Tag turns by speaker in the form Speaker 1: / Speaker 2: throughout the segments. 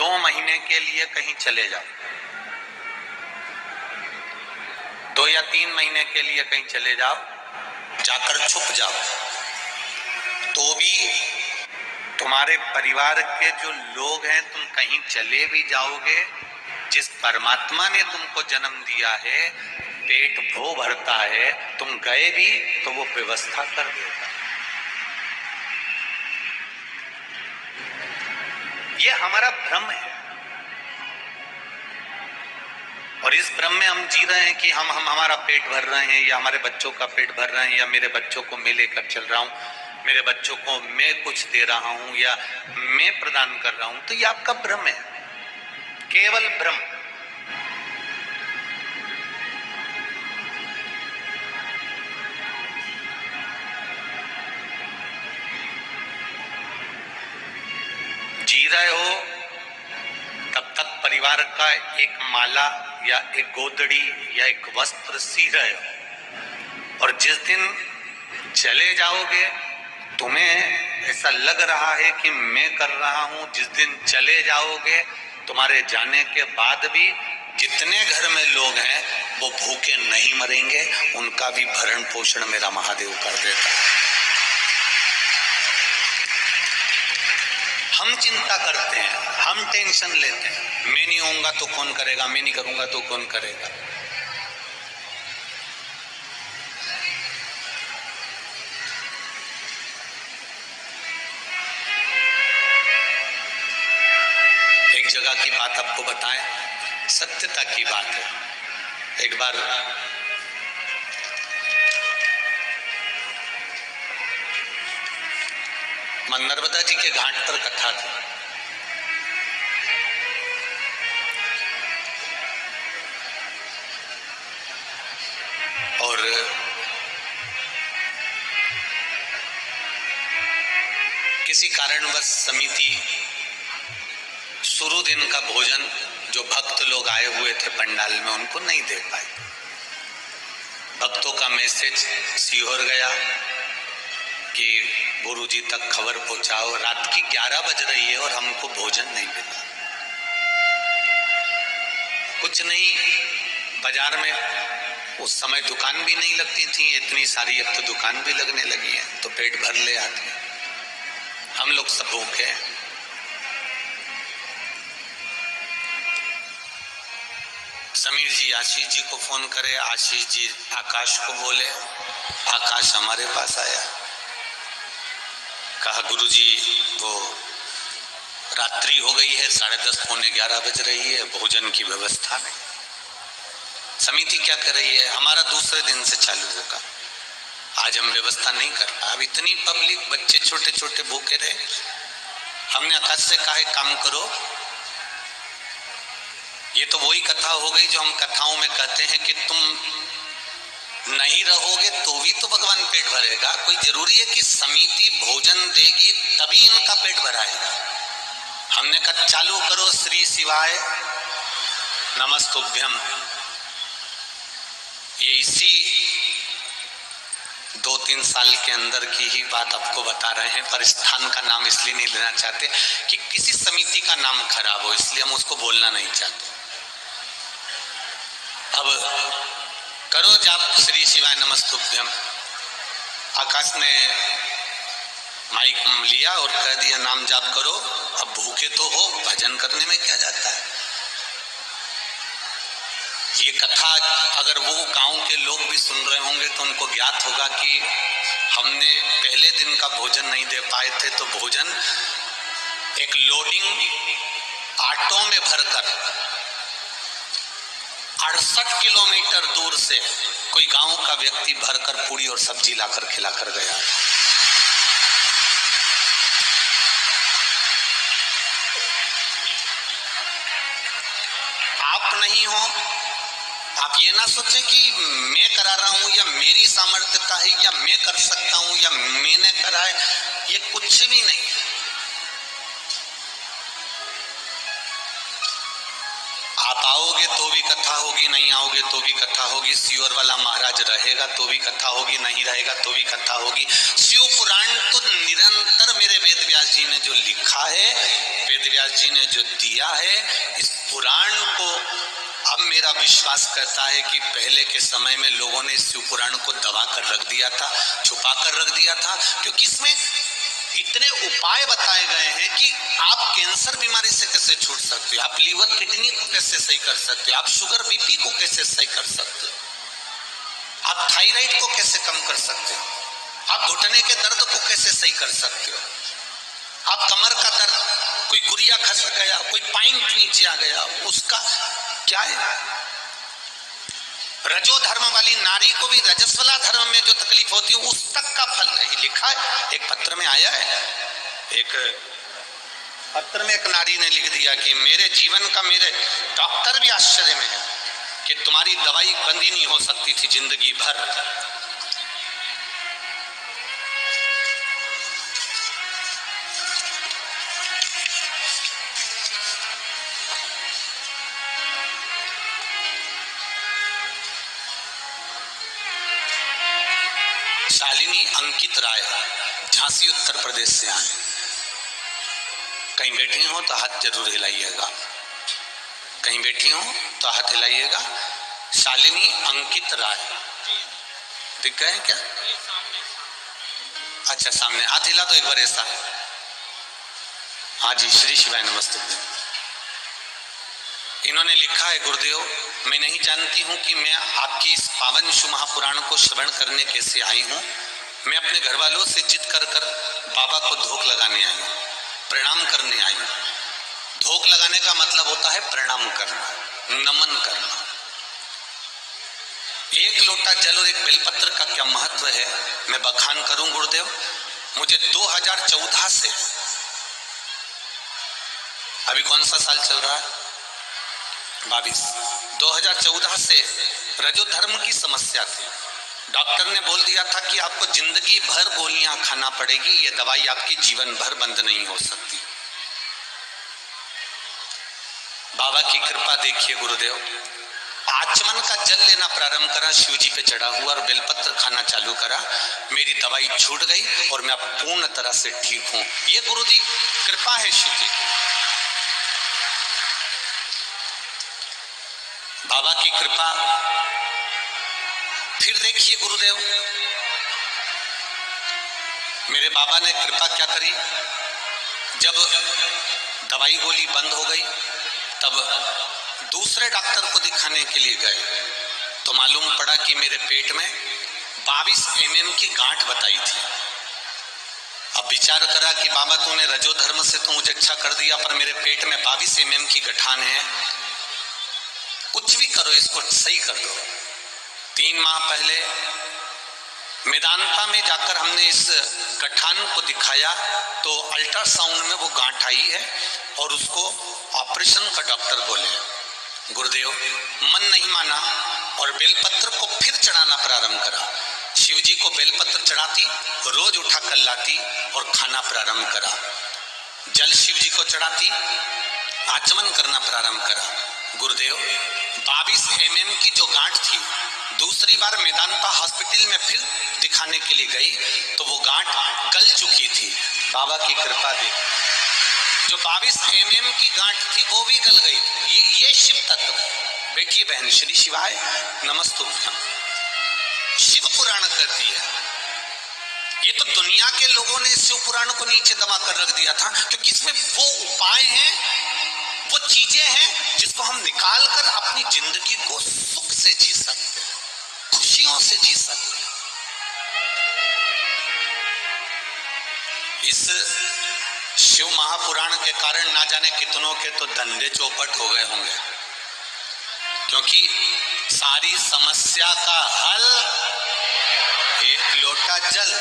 Speaker 1: 2 महीने के लिए कहीं चले जाओ, 2 या 3 महीने के लिए कहीं चले जाओ, जाकर छुप जाओ, तो भी तुम्हारे परिवार के जो लोग हैं, तुम कहीं चले भी जाओगे, जिस परमात्मा ने तुमको जन्म दिया है, पेट भो भरता है, तुम गए भी तो वो व्यवस्था कर देगा। ये हमारा भ्रम है, और इस भ्रम में हम जी रहे हैं कि हम हमारा पेट भर रहे हैं, या हमारे बच्चों का पेट भर रहे हैं, या मेरे बच्चों को मैं लेकर चल रहा हूं, मेरे बच्चों को मैं कुछ दे रहा हूं, या मैं प्रदान कर रहा हूं। तो ये आपका भ्रम है, केवल भ्रम। जी रहे हो तब तक परिवार का एक माला या एक गोदड़ी या एक वस्त्र सी रहे हो, और जिस दिन चले जाओगे तुम्हें ऐसा लग रहा है कि मैं कर रहा हूं, जिस दिन चले जाओगे तुम्हारे जाने के बाद भी जितने घर में लोग हैं वो भूखे नहीं मरेंगे, उनका भी भरण पोषण मेरा महादेव कर देता है। हम चिंता करते हैं, हम टेंशन लेते हैं, मैं नहीं होऊंगा तो कौन करेगा, मैं नहीं करूंगा तो कौन करेगा। एक जगह की बात आपको बताएं, सत्यता की बात है। एक बार नर्मदा जी के घाट पर कथा थी, और किसी कारणवश समिति शुरू दिन का भोजन जो भक्त लोग आए हुए थे पंडाल में उनको नहीं दे पाए। भक्तों का मैसेज सीहोर गया कि गुरुजी तक खबर पहुंचाओ, रात की 11 बज रही है और हमको भोजन नहीं मिला। कुछ नहीं, बाजार में उस समय दुकान भी नहीं लगती थी इतनी सारी, अब तो दुकान भी लगने लगी है, तो पेट भर ले आते। हम लोग सब भूखे हैं। समीर जी आशीष जी को फोन करे, आशीष जी आकाश को बोले, आकाश हमारे पास आया, कहा गुरुजी वो रात्रि हो गई है, 10:30 पौने 11 बज रही है, भोजन की व्यवस्था नहीं। समिति क्या कर रही है, हमारा दूसरे दिन से चालू होगा, आज हम व्यवस्था नहीं कर पाए। अब इतनी पब्लिक, बच्चे छोटे छोटे भूखे रहे। हमने आकाश से कहा है काम करो, ये तो वही कथा हो गई जो हम कथाओं में कहते हैं कि तुम नहीं रहोगे तो भी तो भगवान पेट भरेगा। कोई जरूरी है कि समिति भोजन देगी तभी इनका पेट भराएगा। हमने कहा चालू करो, श्री शिवाय नमस्तुभ्यम। ये इसी 2-3 साल के अंदर की ही बात आपको बता रहे हैं, पर स्थान का नाम इसलिए नहीं लेना चाहते कि किसी समिति का नाम खराब हो, इसलिए हम उसको बोलना नहीं चाहते। अब करो जाप श्री शिवाय नमस्तुभ्यम। आकाश ने माइक लिया और कह दिया नाम जाप करो। अब भूखे तो हो, भजन करने में क्या जाता है। ये कथा अगर वो गांव के लोग भी सुन रहे होंगे तो उनको ज्ञात होगा कि हमने पहले दिन का भोजन नहीं दे पाए थे, तो भोजन एक लोडिंग ऑटो में भरकर 68 किलोमीटर दूर से कोई गांव का व्यक्ति भरकर पूरी और सब्जी लाकर खिलाकर गया। आप नहीं हो, आप ये ना सोचें कि मैं करा रहा हूं या मेरी सामर्थ्यता है या मैं कर सकता हूं या मैंने करा है, ये कुछ भी नहीं। आप आओगे तो भी कथा होगी, नहीं आओगे तो भी कथा होगी। सीहोर वाला महाराज रहेगा तो भी कथा होगी, नहीं रहेगा तो भी कथा होगी। शिव पुराण तो निरंतर उत्तर मेरे वेद व्यास जी ने जो लिखा है, वेद व्यास जी ने जो दिया है, इस पुराण को अब मेरा विश्वास करता है कि पहले के समय में लोगों ने इस शिव पुराण को दबा कर रख दिया था, छुपा कर रख दिया था, क्योंकि इसमें इतने उपाय बताए गए हैं कि आप कैंसर बीमारी से कैसे छूट सकते हो, आप लीवर किडनी को कैसे सही कर सकते हो, आप शुगर बीपी को कैसे सही कर सकते हो, आप थायराइड को कैसे कम कर सकते हो, आप घुटने के दर्द को कैसे सही कर सकते हो, आप कमर का दर्द, कोई गुरिया खस गया, कोई पॉइंट नीचे आ गया, उसका क्या है। रजो धर्म वाली नारी को भी रजस्वला धर्म में जो तकलीफ होती है उस तक का फल नहीं लिखा है। एक पत्र में आया है, एक पत्र में एक नारी ने लिख दिया कि मेरे जीवन का, मेरे डॉक्टर भी आश्चर्य में है कि तुम्हारी दवाई बंद ही नहीं हो सकती थी जिंदगी भर। शालिनी अंकित राय, झांसी उत्तर प्रदेश से आए। कहीं बैठी हो तो हाथ जरूर हिलाइएगा, कहीं बैठी हो तो हाथ हिलाइएगा। शालिनी अंकित राय दिख गए क्या? अच्छा सामने हाथ हिला तो एक बार ऐसा। हाँ जी, श्री शिवाय नमस्ते। इन्होंने लिखा है, गुरुदेव मैं नहीं जानती हूँ कि मैं आपकी इस पावन शिव महापुराण को श्रवण करने कैसे आई हूँ। मैं अपने घर वालों से जिद कर कर बाबा को धोख लगाने आई हूँ, प्रणाम करने आई हूँ। धोख लगाने का मतलब होता है प्रणाम करना, नमन करना। एक लोटा जल और एक बेलपत्र का क्या महत्व है मैं बखान करूं गुरुदेव। मुझे 2014 से, अभी कौन सा साल चल रहा है, 22, 2014 से रजो धर्म की समस्या थी। डॉक्टर ने बोल दिया था कि आपको जिंदगी भर गोलियां खाना पड़ेगी, ये दवाई आपकी जीवन भर बंद नहीं हो सकती। बाबा की कृपा देखिए गुरुदेव, आचमन का जल लेना प्रारंभ करा, शिव जी पे चढ़ा हुआ और बेलपत्र खाना चालू करा, मेरी दवाई छूट गई और मैं अब पूर्ण तरह से ठीक हूं। ये गुरु जी कृपा है शिव जी की, बाबा की कृपा। फिर देखिए गुरुदेव, मेरे बाबा ने कृपा क्या करी, जब दवाई गोली बंद हो गई तब दूसरे डॉक्टर को दिखाने के लिए गए तो मालूम पड़ा कि मेरे पेट में 22 mm की गांठ बताई थी। अब विचार करा कि बाबा तूने रजो धर्म से तो मुझे अच्छा कर दिया, पर मेरे पेट में 22 mm की गठान है, कुछ भी करो इसको सही कर दो। 3 माह पहले मेदांता में जाकर हमने इस गठान को दिखाया तो अल्ट्रासाउंड में वो गांठ आई है और उसको ऑपरेशन का डॉक्टर बोले। गुरुदेव मन नहीं माना और बेलपत्र को फिर चढ़ाना प्रारंभ करा। शिव जी को बेलपत्र चढ़ाती, रोज उठा कर लाती और खाना प्रारंभ करा। जल शिव जी को चढ़ाती, आचमन करना प्रारंभ करा। गुरुदेव 22 mm की जो गांठ थी, दूसरी बार मेदांता हॉस्पिटल में फिर दिखाने के लिए गई तो वो गांठ गल चुकी थी। बाबा की कृपा दे, जो 22 mm की गांठ थी वो भी गल गई थी। ये शिव तत्व। बेटिए बहन, श्री शिवाय नमस्तुभ्यम। शिव पुराण करती है, ये तो दुनिया के लोगों ने शिव पुराण को नीचे दबा कर रख दिया था, क्योंकि इसमें वो उपाय हैं, वो चीजें हैं जिसको हम निकाल कर अपनी जिंदगी को सुख से जी सकते, खुशियों से जी सकते। इस शिव महापुराण के कारण ना जाने कितनों के तो धंधे चौपट हो गए होंगे, क्योंकि सारी समस्या का हल एक लोटा जल।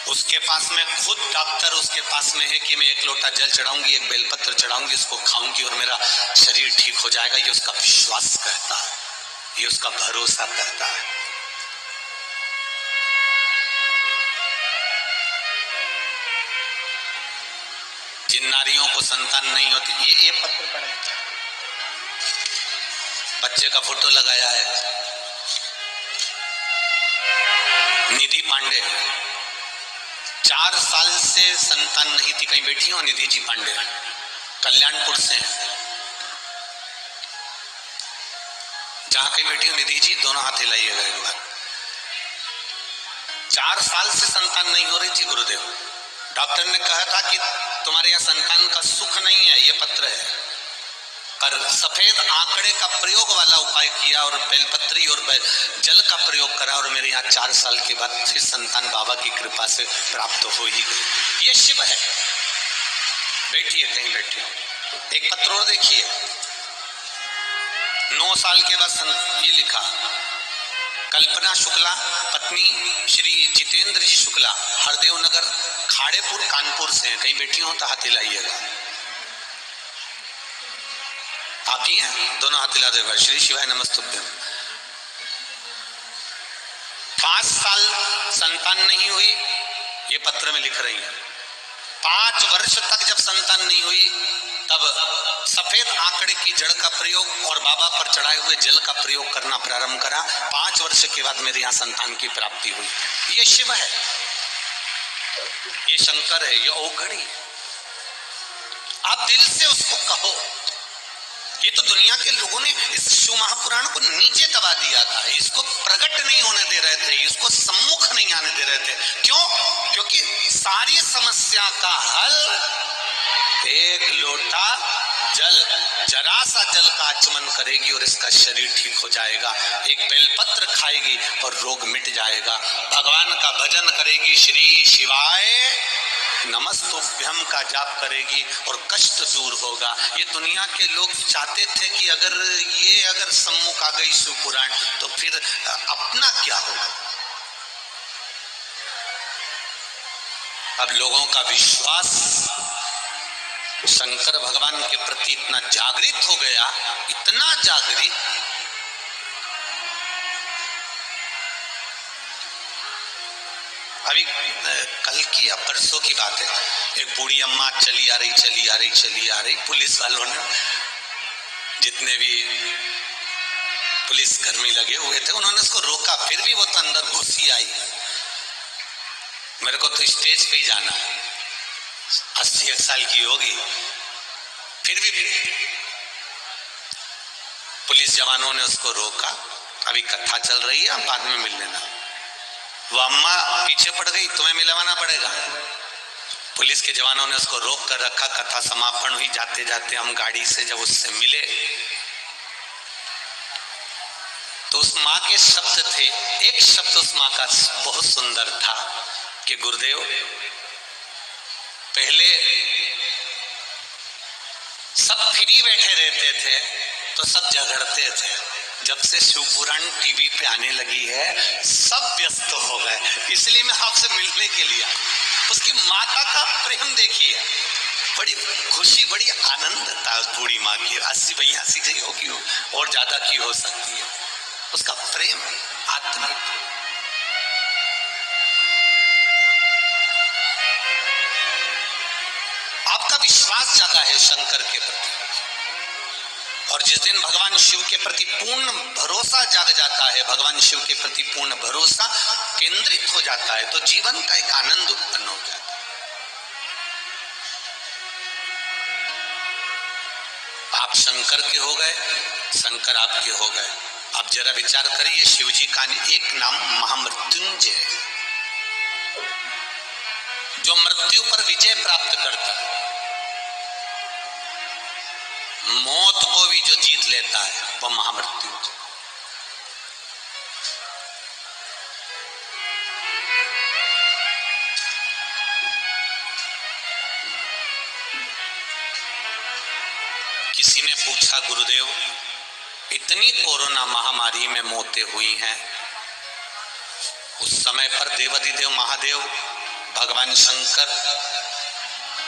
Speaker 1: उसके पास में खुद डॉक्टर उसके पास में है कि मैं एक लोटा जल चढ़ाऊंगी, एक बेलपत्र चढ़ाऊंगी, इसको खाऊंगी और मेरा शरीर ठीक हो जाएगा। ये उसका विश्वास करता है, ये उसका भरोसा करता है। जिन नारियों को संतान नहीं होती, ये पत्र पढ़े, बच्चे का फोटो लगाया है, निधि पांडे, 4 साल से संतान नहीं थी। कहीं बैठी हो निधि जी पांडे, कल्याणपुर से हैं। जहां कहीं बैठी हो निधि जी, दोनों हाथ हिलाइएगा एक बार। 4 साल से संतान नहीं हो रही थी गुरुदेव। डॉक्टर ने कहा था कि तुम्हारे यहाँ संतान का सुख नहीं है, ये पत्र है। पर सफेद आंकड़े का प्रयोग वाला उपाय किया और बेलपत्री और जल का प्रयोग करा और मेरे यहाँ 4 साल के बाद फिर संतान बाबा की कृपा से प्राप्त हो ही गई। ये शिव है। बैठिए, कहीं बैठिए। एक पत्र और देखिए। 9 साल के बाद ये लिखा, कल्पना शुक्ला पत्नी श्री जितेंद्र जी शुक्ला, हरदेव नगर खाड़ेपुर कानपुर से हैं। कहीं बैठी हो तो हाथ हिलाइएगा। आप ही हैं? दोनों हाथ हिला देगा। श्री शिवाय नमस्तुभ्यम। 5 साल संतान नहीं हुई, ये पत्र में लिख रही है। 5 वर्ष तक जब संतान नहीं हुई तब सफेद आंकड़े की जड़ का प्रयोग और बाबा पर चढ़ाए हुए जल का प्रयोग करना प्रारंभ करा। 5 वर्ष के बाद मेरे यहाँ संतान की प्राप्ति हुई। ये शिव है, ये शंकर है, ये औघड़ी। आप दिल से उसको कहो। ये तो दुनिया के लोगों ने इस शिव महापुराण को नीचे दबा दिया था, इसको प्रकट नहीं होने दे रहे थे, इसको सम्मुख नहीं आने दे रहे थे। क्यों? क्योंकि सारी समस्या का हल एक लोटा जल, जरा सा जल का आचमन करेगी और इसका शरीर ठीक हो जाएगा। एक बेलपत्र खाएगी और रोग मिट जाएगा। भगवान का भजन करेगी, श्री शिवाय नमस्तुभ्यम का जाप करेगी और कष्ट दूर होगा। ये दुनिया के लोग चाहते थे कि अगर सम्मुख आ गई शिव पुराण तो फिर अपना क्या होगा। अब लोगों का विश्वास शंकर भगवान के प्रति इतना जागृत हो गया, इतना जागृत, अभी कल की या परसों की बात है, एक बूढ़ी अम्मा चली आ रही, पुलिस वालों ने, जितने भी पुलिस कर्मी लगे हुए थे, उन्होंने उसको रोका, फिर भी वो तो अंदर घुसी आई। मेरे को तो स्टेज पे ही जाना है, 81 साल की होगी, फिर भी पुलिस जवानों ने उसको रोका। अभी कथा चल रही है, बाद में मिल लेना। वो अम्मा पीछे पड़ गई, तुम्हें मिलवाना पड़ेगा। पुलिस के जवानों ने उसको रोक कर रखा। कथा समापन हुई। जाते जाते हम गाड़ी से जब उससे मिले तो उस माँ के शब्द थे, एक शब्द उस माँ का बहुत सुंदर था कि गुरुदेव, पहले सब फ्री बैठे रहते थे तो सब झगड़ते थे, जब से शिवपुराण टीवी पे आने लगी है सब व्यस्त हो गए, इसलिए मैं आपसे मिलने के लिए आया। उसकी माता का प्रेम देखिए, बड़ी खुशी, बड़ी आनंद था उस बूढ़ी माँ की। 80-82 की होगी और ज्यादा की हो सकती है। उसका प्रेम आत्मिक। आपका विश्वास जागा है शंकर के प्रति, और जिस दिन भगवान शिव के प्रति पूर्ण भरोसा जाग जाता है, भगवान शिव के प्रति पूर्ण भरोसा केंद्रित हो जाता है, तो जीवन का एक आनंद उत्पन्न हो जाता है। आप शंकर के हो गए, शंकर आपके हो गए। आप जरा विचार करिए, शिव जी का एक नाम महामृत्युंजय है, जो मृत्यु पर विजय प्राप्त करता है, मौत को भी जो जीत लेता है वह महामृत्युंजय। किसी ने पूछा, गुरुदेव, इतनी कोरोना महामारी में मौतें हुई हैं, उस समय पर देवाधिदेव महादेव भगवान शंकर,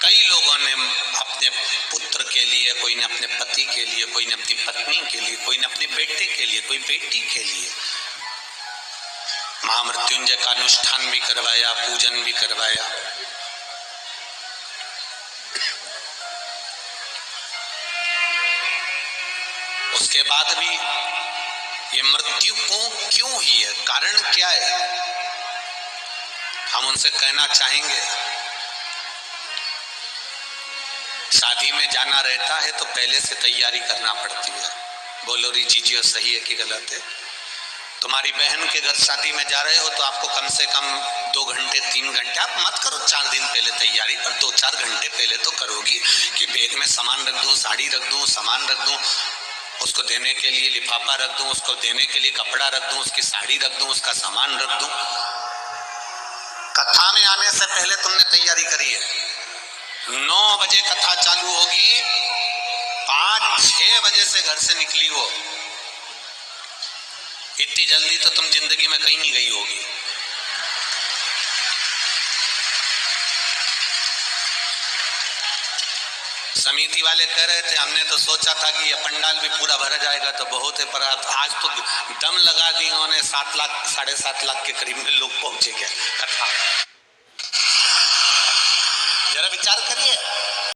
Speaker 1: कई लोगों ने अपने पुत्र के लिए, कोई ने अपने पति के लिए, कोई ने अपनी पत्नी के लिए, कोई ने अपने बेटे के लिए, कोई बेटी के लिए महामृत्युंजय का अनुष्ठान भी करवाया, पूजन भी करवाया। उसके बाद भी ये मृत्यु क्यों हुई है, कारण क्या है? हम उनसे कहना चाहेंगे, शादी में जाना रहता है तो पहले से तैयारी करना पड़ती है। बोलो री जीजियो, सही है कि गलत है? तुम्हारी बहन के घर शादी में जा रहे हो तो आपको कम से कम 2 घंटे 3 घंटे, आप मत करो 4 दिन पहले तैयारी, पर 2-4 घंटे पहले तो करोगी कि बैग में सामान रख दूं, साड़ी रख दूं, सामान रख दूं, उसको देने के लिए लिफाफा रख दूं, उसको देने के लिए कपड़ा रख दूं, उसकी साड़ी रख दूं, उसका सामान रख दूं। कथा में आने से पहले तुमने तैयारी करी है। 9 बजे कथा चालू होगी, 5-6 बजे से घर से निकली हो, इतनी जल्दी तो तुम जिंदगी में कहीं नहीं गई होगी। समिति वाले कह रहे थे, हमने तो सोचा था कि ये पंडाल भी पूरा भरा जाएगा तो बहुत है, पर आज तो दम लगा दी उन्होंने, 7 लाख 7.5 लाख के करीब में लोग पहुंचे। क्या